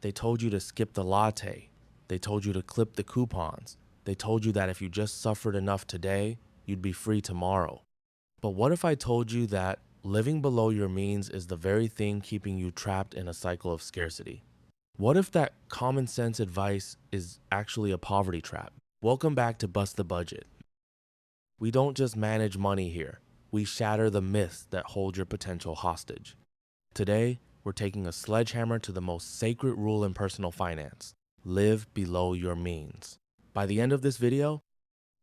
They told you to skip the latte. They told you to clip the coupons. They told you that if you just suffered enough today, you'd be free tomorrow. But what if I told you that living below your means is the very thing keeping you trapped in a cycle of scarcity? What if that common sense advice is actually a poverty trap? Welcome back to Bust the Budget. We don't just manage money here. We shatter the myths that hold your potential hostage. Today, we're taking a sledgehammer to the most sacred rule in personal finance: live below your means. By the end of this video,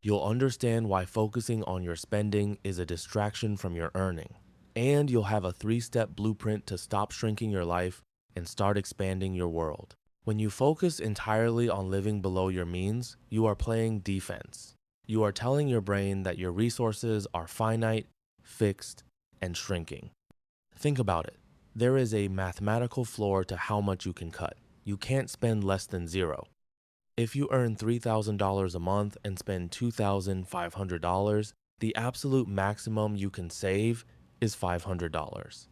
you'll understand why focusing on your spending is a distraction from your earning. And you'll have a 3-step blueprint to stop shrinking your life and start expanding your world. When you focus entirely on living below your means, you are playing defense. You are telling your brain that your resources are finite, fixed, and shrinking. Think about it. There is a mathematical floor to how much you can cut. You can't spend less than zero. If you earn $3,000 a month and spend $2,500, the absolute maximum you can save is $500.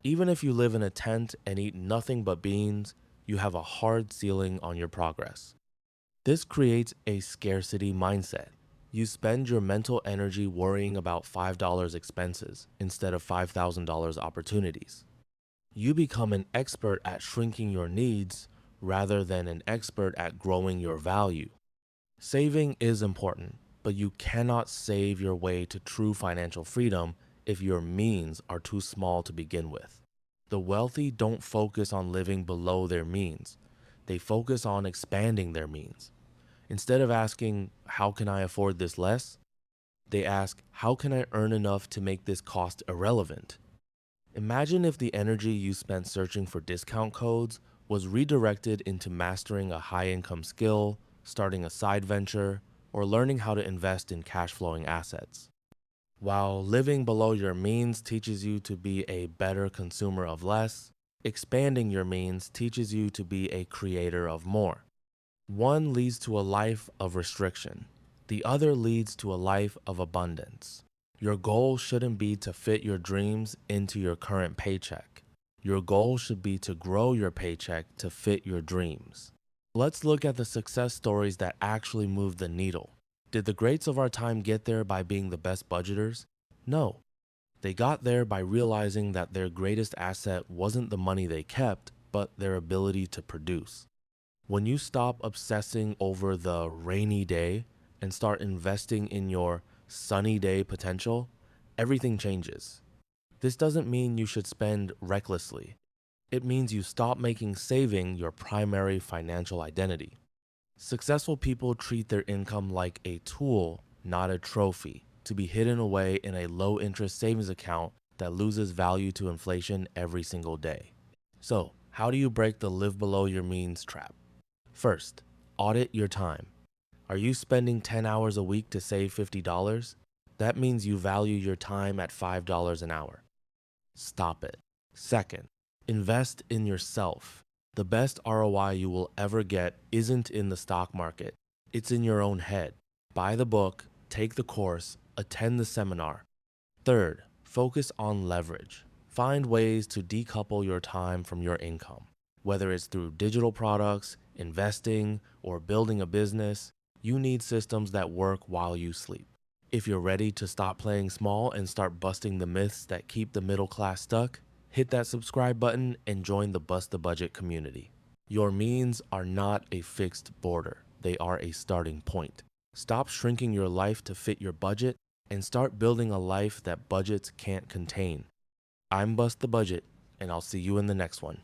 Even if you live in a tent and eat nothing but beans, you have a hard ceiling on your progress. This creates a scarcity mindset. You spend your mental energy worrying about $5 expenses instead of $5,000 opportunities. You become an expert at shrinking your needs rather than an expert at growing your value. Saving is important, but you cannot save your way to true financial freedom if your means are too small to begin with. The wealthy don't focus on living below their means. They focus on expanding their means. Instead of asking, how can I afford this less? They ask, how can I earn enough to make this cost irrelevant? Imagine if the energy you spent searching for discount codes was redirected into mastering a high-income skill, starting a side venture, or learning how to invest in cash-flowing assets. While living below your means teaches you to be a better consumer of less, expanding your means teaches you to be a creator of more. One leads to a life of restriction. The other leads to a life of abundance. Your goal shouldn't be to fit your dreams into your current paycheck. Your goal should be to grow your paycheck to fit your dreams. Let's look at the success stories that actually move the needle. Did the greats of our time get there by being the best budgeters? No. They got there by realizing that their greatest asset wasn't the money they kept, but their ability to produce. When you stop obsessing over the rainy day and start investing in your sunny day potential, everything changes. This doesn't mean you should spend recklessly. It means you stop making saving your primary financial identity. Successful people treat their income like a tool, not a trophy, to be hidden away in a low-interest savings account that loses value to inflation every single day. So, how do you break the live below your means trap? First, audit your time. Are you spending 10 hours a week to save $50? That means you value your time at $5 an hour. Stop it. Second, invest in yourself. The best ROI you will ever get isn't in the stock market. It's in your own head. Buy the book, take the course, attend the seminar. Third, focus on leverage. Find ways to decouple your time from your income. Whether it's through digital products, investing, or building a business, you need systems that work while you sleep. If you're ready to stop playing small and start busting the myths that keep the middle class stuck, hit that subscribe button and join the Bust the Budget community. Your means are not a fixed border. They are a starting point. Stop shrinking your life to fit your budget and start building a life that budgets can't contain. I'm Bust the Budget, and I'll see you in the next one.